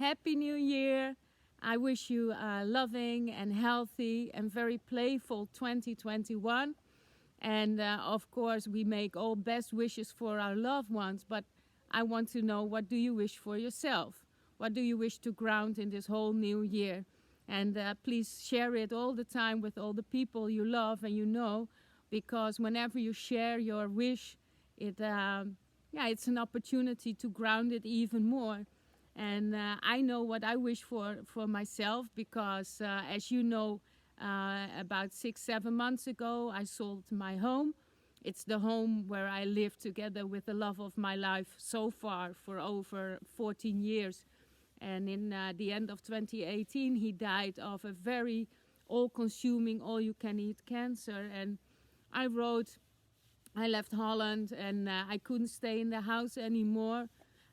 Happy New Year. I wish you a loving and healthy and very playful 2021. And of course, we make all best wishes for our loved ones. But I want to know, what do you wish for yourself? What do you wish to ground in this whole new year? And please share it all the time with all the people you love and you know, because whenever you share your wish, it's an opportunity to ground it even more. And I know what I wish for myself because, as you know, about 6-7 months ago, I sold my home. It's the home where I live together with the love of my life so far for over 14 years. And in the end of 2018, he died of a very all-consuming, all-you-can-eat cancer. And I left Holland and I couldn't stay in the house anymore.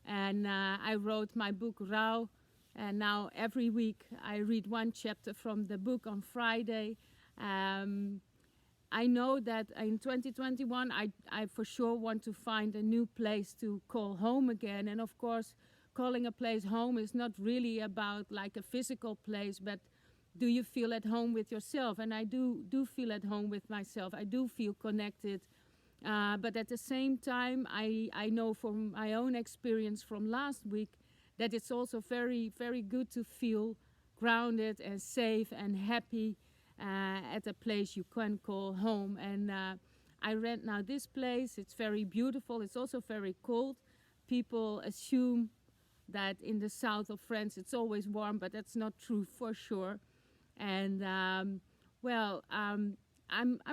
And I wrote my book, RRRauw. And now every week I read one chapter from the book on Friday. I know that in 2021, I for sure want to find a new place to call home again. And of course, calling a place home is not really about like a physical place, but do you feel at home with yourself? And I do feel at home with myself. I do feel connected. But at the same time, I know from my own experience from last week that it's also very, very good to feel grounded and safe and happy at a place you can call home. And I rent now this place. It's very beautiful. It's also very cold. People assume that in the south of France it's always warm, but that's not true for sure. And I'm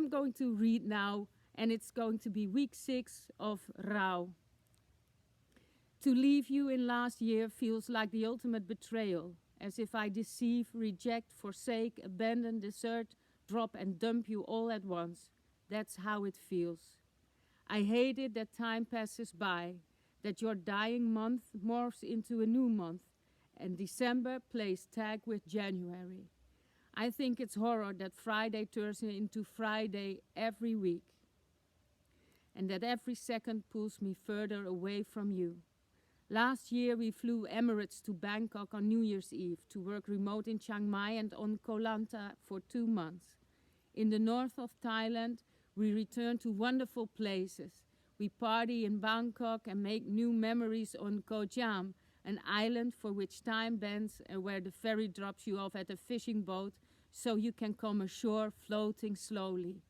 going to read now. And it's going to be week 6 of RRRauw. To leave you in last year feels like the ultimate betrayal, as if I deceive, reject, forsake, abandon, desert, drop and dump you all at once. That's how it feels. I hate it that time passes by, that your dying month morphs into a new month, and December plays tag with January. I think it's horror that Friday turns into Friday every week, and that every second pulls me further away from you. Last year we flew Emirates to Bangkok on New Year's Eve to work remote in Chiang Mai and on Koh Lanta for 2 months. In the north of Thailand we return to wonderful places. We party in Bangkok and make new memories on Koh Cham, an island for which time bends and where the ferry drops you off at a fishing boat so you can come ashore floating slowly.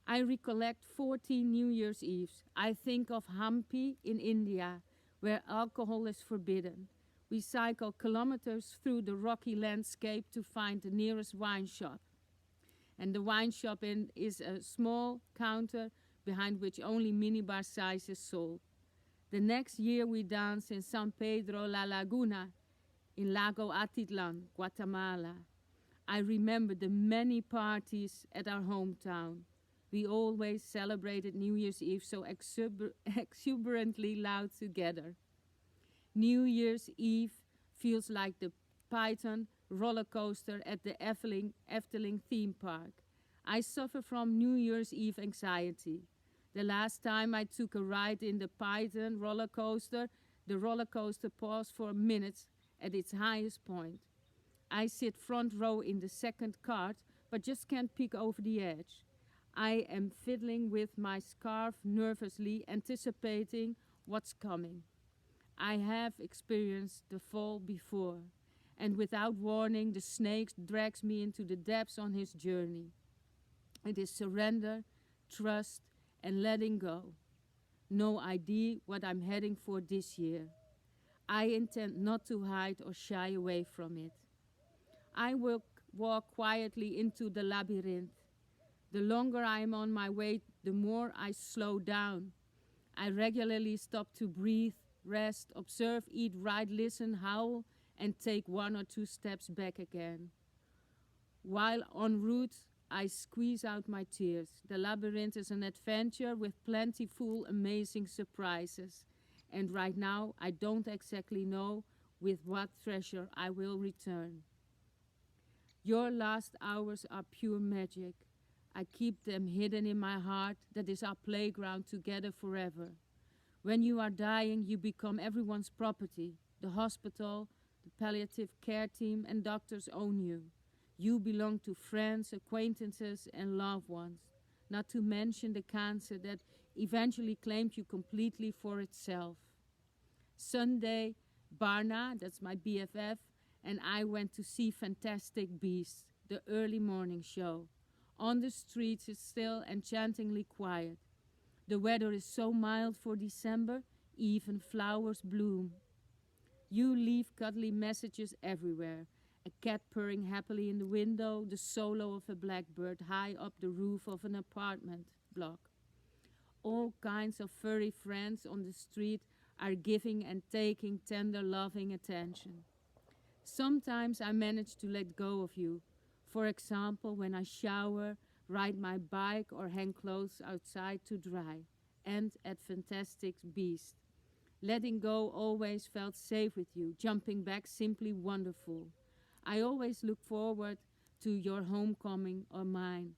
I recollect 14 New Year's Eves. I think of Hampi in India, where alcohol is forbidden. We cycle kilometers through the rocky landscape to find the nearest wine shop. And the wine shop is a small counter behind which only minibar size is sold. The next year we dance in San Pedro La Laguna, in Lago Atitlan, Guatemala. I remember the many parties at our hometown. We always celebrated New Year's Eve so exuberantly loud together. New Year's Eve feels like the Python roller coaster at the Efteling theme park. I suffer from New Year's Eve anxiety. The last time I took a ride in the Python roller coaster, the roller coaster paused for minutes at its highest point. I sit front row in the second cart, but just can't peek over the edge. I am fiddling with my scarf nervously, anticipating what's coming. I have experienced the fall before, and without warning, the snake drags me into the depths on his journey. It is surrender, trust, and letting go. No idea what I'm heading for this year. I intend not to hide or shy away from it. I will walk quietly into the labyrinth. The longer I am on my way, the more I slow down. I regularly stop to breathe, rest, observe, eat, write, listen, howl, and take 1 or 2 steps back again. While en route, I squeeze out my tears. The labyrinth is an adventure with plentiful, amazing surprises. And right now, I don't exactly know with what treasure I will return. Your last hours are pure magic. I keep them hidden in my heart. That is our playground together forever. When you are dying, you become everyone's property. The hospital, palliative care team and doctors own you. You belong to friends, acquaintances, and loved ones, not to mention the cancer that eventually claimed you completely for itself. Sunday, Barna, that's my BFF, and I went to see Fantastic Beasts, the early morning show. On the streets it's still enchantingly quiet. The weather is so mild for December, even flowers bloom. You leave cuddly messages everywhere. A cat purring happily in the window, the solo of a blackbird high up the roof of an apartment block. All kinds of furry friends on the street are giving and taking tender, loving attention. Sometimes I manage to let go of you. For example, when I shower, ride my bike, or hang clothes outside to dry. And at Fantastic Beast. Letting go always felt safe with you, jumping back simply wonderful. I always look forward to your homecoming or mine.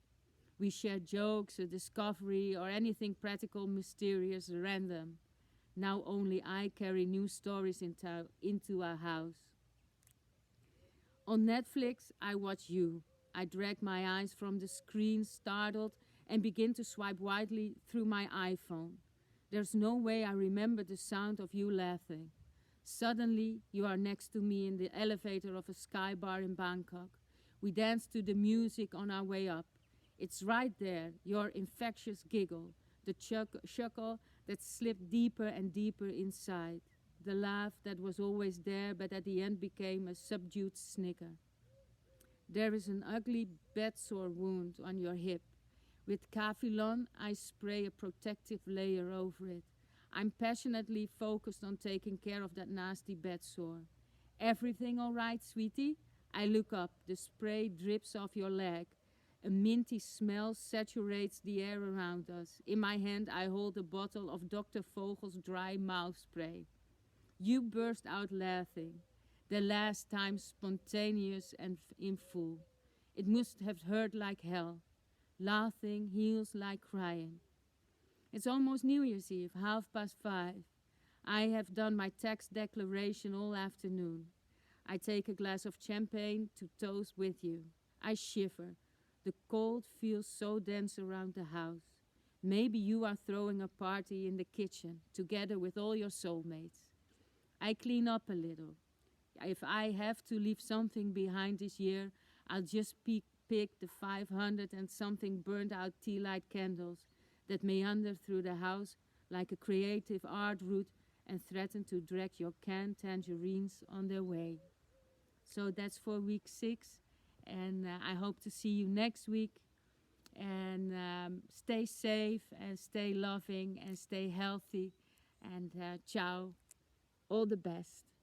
We share jokes, a discovery, or anything practical, mysterious, random. Now only I carry new stories into our house. On Netflix, I watch you. I drag my eyes from the screen, startled, and begin to swipe widely through my iPhone. There's no way I remember the sound of you laughing. Suddenly, you are next to me in the elevator of a sky bar in Bangkok. We dance to the music on our way up. It's right there, your infectious giggle, the chuckle that slipped deeper and deeper inside, the laugh that was always there but at the end became a subdued snicker. There is an ugly bedsore wound on your hip. With Cafilon, I spray a protective layer over it. I'm passionately focused on taking care of that nasty bedsore. Everything all right, sweetie? I look up. The spray drips off your leg. A minty smell saturates the air around us. In my hand, I hold a bottle of Dr. Vogel's dry mouth spray. You burst out laughing. The last time spontaneous and in full. It must have hurt like hell. Laughing heals like crying. It's almost New Year's Eve, 5:30. I have done my tax declaration all afternoon. I take a glass of champagne to toast with you. I shiver. The cold feels so dense around the house. Maybe you are throwing a party in the kitchen, together with all your soulmates. I clean up a little. If I have to leave something behind this year, I'll just pick the 500 and something burned out tea light candles that meander through the house like a creative art route and threaten to drag your canned tangerines on their way. So that's for week 6, and I hope to see you next week. And stay safe and stay loving and stay healthy. And ciao. All the best.